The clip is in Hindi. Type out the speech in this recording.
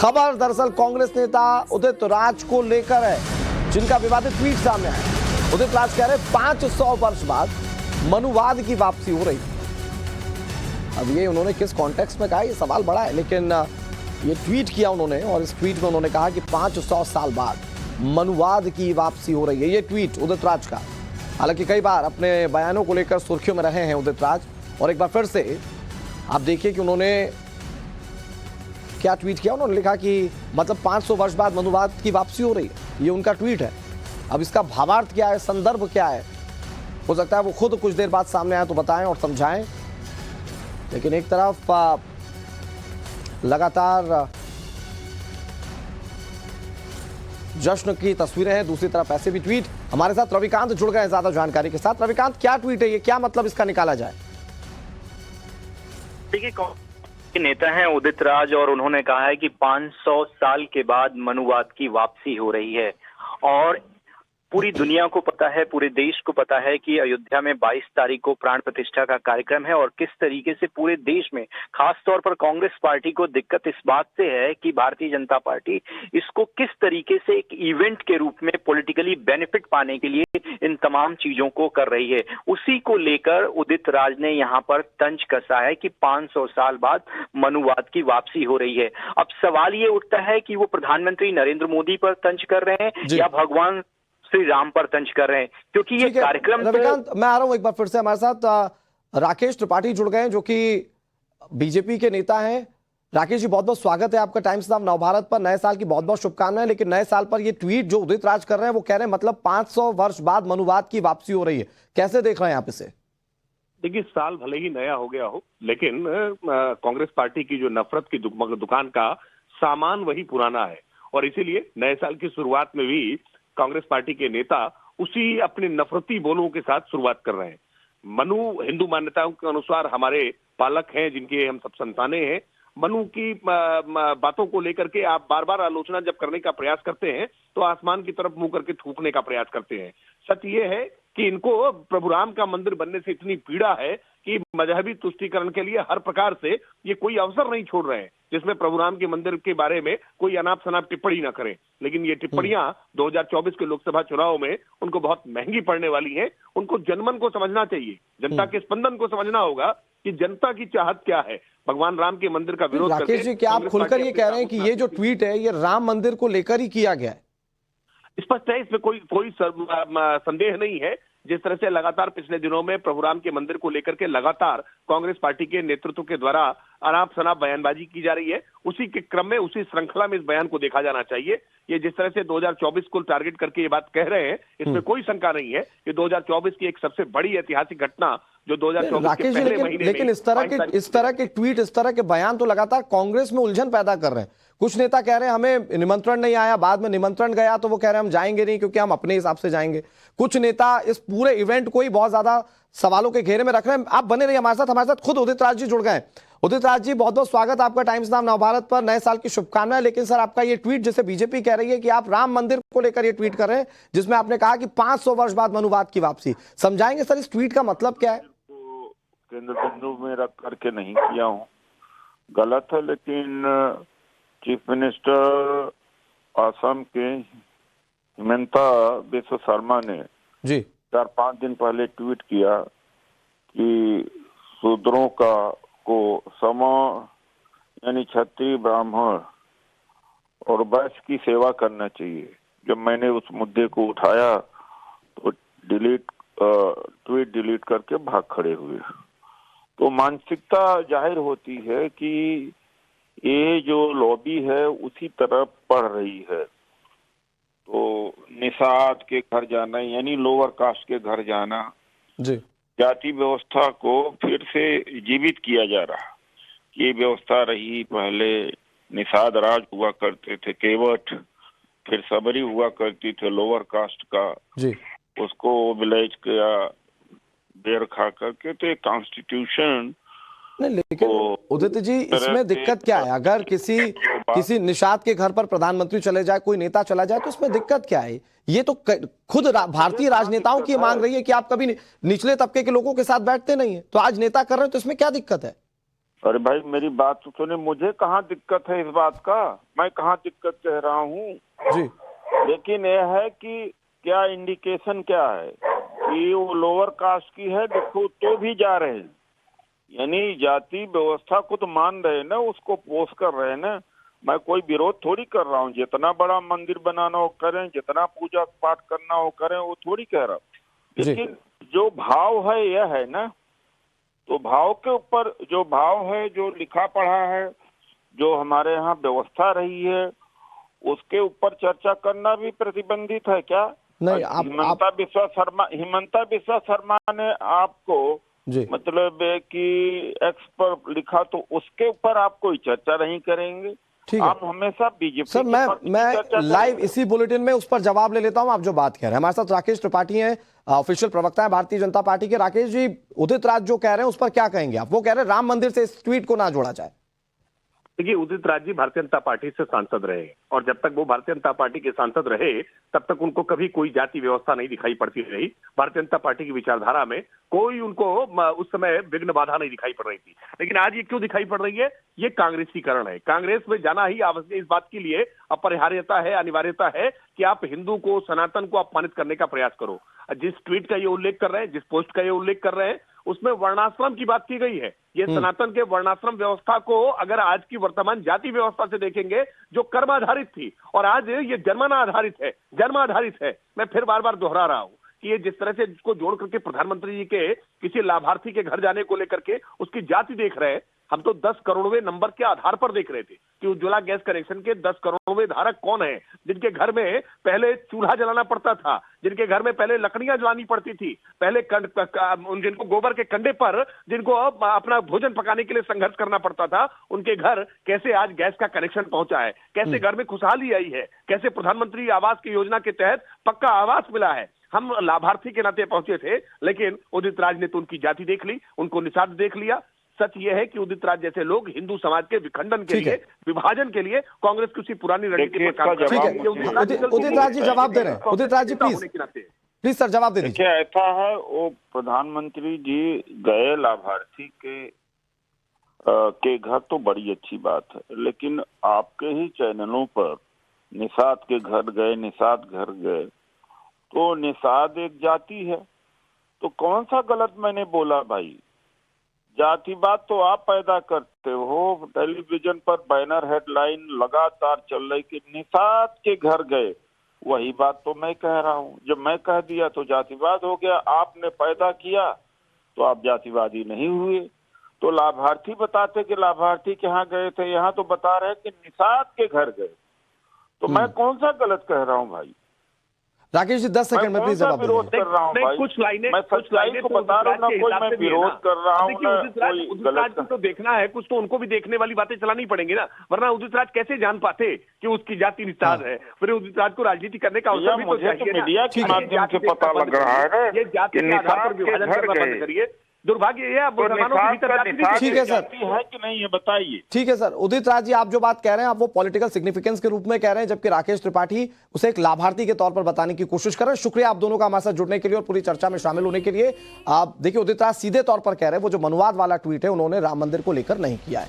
खबर दरअसल कांग्रेस नेता उदित राज को लेकर है, जिनका विवादित ट्वीट सामने आया। उदित राज कह रहे 500 वर्ष बाद मनुवाद की वापसी हो रही। अब ये उन्होंने किस कॉन्टेक्स्ट में कहा, ये सवाल बड़ा है, लेकिन ये ट्वीट किया उन्होंने और इस ट्वीट में उन्होंने कहा कि 500 साल बाद मनुवाद की वापसी हो रही है। ये ट्वीट उदित राज का। हालांकि कई बार अपने बयानों को लेकर सुर्खियों में रहे हैं उदित राज, और एक बार फिर से आप देखिए कि उन्होंने क्या ट्वीट किया। उन्होंने लिखा कि मतलब 500 वर्ष बाद मनुवाद की वापसी हो रही है, ये उनका ट्वीट है। अब इसका भावार्थ क्या है, संदर्भ क्या है, हो सकता है वो खुद कुछ देर बाद सामने आए तो बताएं और समझाएं। लेकिन एक तरफ लगातार जश्न की तस्वीरें हैं, दूसरी तरफ ऐसे भी ट्वीट। हमारे साथ रविकांत जुड़ गए हैं ज्यादा जानकारी के साथ। रविकांत, क्या ट्वीट है ये, क्या मतलब इसका निकाला जाए? देखिए, के नेता हैं उदित राज और उन्होंने कहा है कि 500 साल के बाद मनुवाद की वापसी हो रही है। और पूरी दुनिया को पता है, पूरे देश को पता है कि अयोध्या में 22 तारीख को प्राण प्रतिष्ठा का कार्यक्रम है और किस तरीके से पूरे देश में, खास तौर पर कांग्रेस पार्टी को दिक्कत इस बात से है कि भारतीय जनता पार्टी इसको किस तरीके से एक इवेंट के रूप में पॉलिटिकली बेनिफिट पाने के लिए इन तमाम चीजों को कर रही है। उसी को लेकर उदित राज ने यहाँ पर तंज कसा है कि 500 साल बाद मनुवाद की वापसी हो रही है। अब सवाल ये उठता है कि वो प्रधानमंत्री नरेंद्र मोदी पर तंज कर रहे हैं या भगवान श्री राम पर तंज कर रहे हैं, क्योंकि ये कार्यक्रम रविकांत, मैं आ रहा हूं एक बार फिर से। हमारे साथ राकेश त्रिपाठी जुड़ गए हैं, जो कि बीजेपी के नेता हैं। राकेश जी, बहुत बहुत स्वागत है आपका टाइम्स नाउ नवभारत पर। नए साल की बहुत बहुत शुभकामनाएं। लेकिन नए साल पर ये ट्वीट जो उदित राज कर रहे हैं, वो कह रहे हैं मतलब 500 वर्ष बाद मनुवाद की वापसी हो रही है। कैसे देख रहे हैं आप इसे? देखिए, साल भले ही नया हो गया हो, लेकिन कांग्रेस पार्टी की जो नफरत की दुकान का सामान वही पुराना है। और इसीलिए नए साल की शुरुआत में भी कांग्रेस पार्टी के नेता उसी अपने नफरती बोलों के साथ शुरुआत कर रहे हैं। मनु हिंदू मान्यताओं के अनुसार हमारे पालक हैं, जिनके हम सब संतानें हैं। मनु की बातों को लेकर के आप बार बार आलोचना जब करने का प्रयास करते हैं तो आसमान की तरफ मुंह करके थूकने का प्रयास करते हैं। सच ये है कि इनको प्रभु राम का मंदिर बनने से इतनी पीड़ा है कि मजहबी तुष्टीकरण के लिए हर प्रकार से ये कोई अवसर नहीं छोड़ रहे हैं जिसमें प्रभु राम के मंदिर के बारे में कोई अनाप शनाप टिप्पणी ना करें। लेकिन ये टिप्पणियां 2024 के लोकसभा चुनाव में उनको बहुत महंगी पड़ने वाली हैं। उनको जनमन को समझना चाहिए, जनता के स्पंदन को समझना होगा कि जनता की चाहत क्या है। भगवान राम के मंदिर का विरोध राकेश जी, क्या आप खुलकर ये कह रहे हैं कि ये जो ट्वीट है ये राम मंदिर को लेकर ही किया गया है? स्पष्ट है, इसमें कोई संदेह नहीं है। जिस तरह से लगातार पिछले दिनों में प्रभु राम के मंदिर को लेकर के लगातार कांग्रेस पार्टी के नेतृत्व के द्वारा अनाप शनाप बयानबाजी की जा रही है, उसी के क्रम में, उसी श्रृंखला में इस बयान को देखा जाना चाहिए। ये जिस तरह से 2024 को टारगेट करके ये बात कह रहे हैं, इसमें कोई शंका नहीं है कि 2024 की एक सबसे बड़ी ऐतिहासिक घटना जो 2024 के पहले महीने लेकिन इस तरह के ट्वीट, इस तरह के बयान तो लगातार कांग्रेस में उलझन पैदा कर रहे हैं। कुछ नेता कह रहे हैं हमें निमंत्रण नहीं आया, बाद में निमंत्रण गया तो वो कह रहे हैं हम जाएंगे नहीं क्योंकि हम अपने हिसाब से जाएंगे। कुछ नेता इस पूरे इवेंट को ही बहुत ज्यादा सवालों के घेरे में रख रहे हैं। आप बने रहिए हमारे साथ खुद उदित राज जी जुड़ गए। उदित राज जी, बहुत बहुत स्वागत आपका टाइम्स नाउ नवभारत पर। नए साल की शुभकामनाएं। लेकिन सर, आपका ये ट्वीट, जैसे बीजेपी कह रही है कि आप राम मंदिर को लेकर ये ट्वीट कर रहे हैं, जिसमें आपने कहा कि 500 वर्ष बाद मनुवाद की वापसी, समझाएंगे सर इस ट्वीट का मतलब क्या है? केंद्र बिंदु में रख करके नहीं किया हूँ, गलत है। लेकिन चीफ मिनिस्टर असम के हिमंता बिस्वा शर्मा ने जी 4-5 दिन पहले ट्वीट किया कि शूद्रों को यानी क्षत्रिय, ब्राह्मण और वैश्य की सेवा करना चाहिए। जब मैंने उस मुद्दे को उठाया तो ट्वीट डिलीट करके भाग खड़े हुए। तो मानसिकता जाहिर होती है कि ये जो लॉबी है उसी तरफ बढ़ रही है। तो निषाद के घर जाना, यानी लोअर कास्ट के घर जाना, जी, जाति व्यवस्था को फिर से जीवित किया जा रहा। ये व्यवस्था रही, पहले निषाद राज हुआ करते थे, केवट, फिर सबरी हुआ करती थे लोअर कास्ट का, जी, उसको विलेज किया बेर खा करके। तो एक कॉन्स्टिट्यूशन नहीं, लेकिन उदित जी, इसमें दिक्कत क्या है? अगर किसी निषाद के घर पर प्रधानमंत्री चले जाए, कोई नेता चला जाए, तो इसमें दिक्कत क्या है? ये तो खुद भारतीय राजनेताओं की मांग रही है कि आप कभी निचले तबके के लोगों के साथ बैठते नहीं है, तो आज नेता कर रहे हैं, तो इसमें क्या दिक्कत है? अरे भाई मेरी बात तो सुने, मुझे कहाँ दिक्कत है इस बात का, मैं कहाँ दिक्कत कह रहा हूँ जी। लेकिन यह है कि क्या इंडिकेशन क्या है कि वो लोअर कास्ट की है, देखो तो भी जा रहे हैं, यानी जाति व्यवस्था को तो मान रहे हैं ना, उसको पोष कर रहे हैं ना। मैं कोई विरोध थोड़ी कर रहा हूँ, जितना बड़ा मंदिर बनाना हो करें, जितना पूजा पाठ करना हो करें, वो थोड़ी कह रहा हूँ। लेकिन जो भाव है यह है ना, तो भाव के ऊपर जो भाव है, जो लिखा पढ़ा है, जो हमारे यहाँ व्यवस्था रही है, उसके ऊपर चर्चा करना भी प्रतिबंधित है क्या? नहीं, हिमंता बिस्वा शर्मा ने आपको जी। मतलब कि एक्स पर लिखा, तो उसके ऊपर आप कोई चर्चा नहीं करेंगे। ठीक है। आप हमेशा बीजेपी सर, मैं लाइव इसी बुलेटिन में उस पर जवाब ले लेता हूं, आप जो बात कह रहे हैं। हमारे साथ राकेश त्रिपाठी हैं, ऑफिशियल प्रवक्ता है भारतीय जनता पार्टी के। राकेश जी, उदित राज जो कह रहे हैं उस पर क्या कहेंगे आप? वो कह रहे हैं राम मंदिर से इस ट्वीट को ना जोड़ा जाए। देखिए, उदित राज जी भारतीय जनता पार्टी से सांसद रहे और जब तक वो भारतीय जनता पार्टी के सांसद रहे तब तक उनको कभी कोई जाति व्यवस्था नहीं दिखाई पड़ती रही। भारतीय जनता पार्टी की विचारधारा में कोई उनको उस समय विघ्न बाधा नहीं दिखाई पड़ रही थी। लेकिन आज ये क्यों दिखाई पड़ रही है? ये कांग्रेसीकरण है। कांग्रेस में जाना ही आवश्यक इस बात के लिए अपरिहार्यता है, अनिवार्यता है कि आप हिंदू को, सनातन को अपमानित करने का प्रयास करो। जिस ट्वीट का ये उल्लेख कर रहे हैं, जिस पोस्ट का ये उल्लेख कर रहे हैं, उसमें वर्णाश्रम की बात की गई है। ये सनातन के वर्णाश्रम व्यवस्था को अगर आज की वर्तमान जाति व्यवस्था से देखेंगे, जो कर्म आधारित थी, और आज ये जन्म आधारित है। मैं फिर बार बार दोहरा रहा हूं कि ये जिस तरह से इसको जोड़ करके प्रधानमंत्री जी के किसी लाभार्थी के घर जाने को लेकर के उसकी जाति देख रहे हैं। हम तो 10 करोड़वें नंबर के आधार पर देख रहे थे कि उज्ज्वला गैस कनेक्शन के 10 करोड़वें धारक कौन है, जिनके घर में पहले चूल्हा जलाना पड़ता था, जिनके घर में पहले लकड़ियां जलानी पड़ती थी, पहले जिनको गोबर के कंडे पर जिनको अपना भोजन पकाने के लिए संघर्ष करना पड़ता था, उनके घर कैसे आज गैस का कनेक्शन पहुंचा है, कैसे घर में खुशहाली आई है, कैसे प्रधानमंत्री आवास की योजना के तहत पक्का आवास मिला है। हम लाभार्थी के नाते पहुंचे थे, लेकिन उदित राज ने तो उनकी जाति देख ली, उनको निषाद देख लिया। सच यह है कि उदित राज जैसे लोग हिंदू समाज के विखंडन के लिए, विभाजन के लिए कांग्रेस की उसी पुरानी रणनीति पर काम कर रहे हैं। उदित राज जी जवाब दे रहे हैं। उदित राज जी प्लीज सर जवाब दे दीजिए। ऐसा है, वो प्रधानमंत्री जी गए लाभार्थी के घर तो बड़ी अच्छी बात है, लेकिन आपके ही चैनलों पर निषाद के घर गए, निषाद घर गए, तो निषाद एक जाति है, तो कौन सा गलत मैंने बोला भाई? जातिवाद तो आप पैदा करते हो। टेलीविजन पर बैनर हेडलाइन लगातार चल रही कि निषाद के घर गए, वही बात तो मैं कह रहा हूँ। जब मैं कह दिया तो जातिवाद हो गया, आपने पैदा किया तो आप जातिवादी नहीं हुए। तो लाभार्थी बताते कि लाभार्थी के यहाँ गए थे, यहाँ तो बता रहे कि निषाद के घर गए, तो मैं कौन सा गलत कह रहा हूँ भाई? राकेश जी 10 सेकंड में प्लीज जवाब दीजिए। विरोध कर रहा हूं भाई, कुछ लाइनें, मैं सच्चाई को बता रहा हूं ना, कोई मैं विरोध कर रहा हूं ना, कोई गलत तो देखना है, कुछ तो उनको भी देखने वाली बातें चलानी पड़ेंगी ना, वरना उदित राज कैसे जान पाते कि उसकी जाति निषाद है? फिर उदित राज को राजनीति करने का अवसर भी तो चाहिए। मीडिया के माध्यम से पता लग रहा है ये जाति के आधार पर विभाजन करना बंद करिए। दुर्भाग्य यह मुसलमानों के भीतर ठीक है सर, है कि नहीं ये बताइए। ठीक है सर। उदित राज जी, आप जो बात कह रहे हैं आप वो पॉलिटिकल सिग्निफिकेंस के रूप में कह रहे हैं, जबकि राकेश त्रिपाठी उसे एक लाभार्थी के तौर पर बताने की कोशिश कर रहे हैं। शुक्रिया आप दोनों का हमारे साथ जुड़ने के लिए और पूरी चर्चा में शामिल होने के लिए। आप देखिए, उदित राज सीधे तौर पर कह रहे हैं वो जो मनुवाद वाला ट्वीट है उन्होंने राम मंदिर को लेकर नहीं किया है।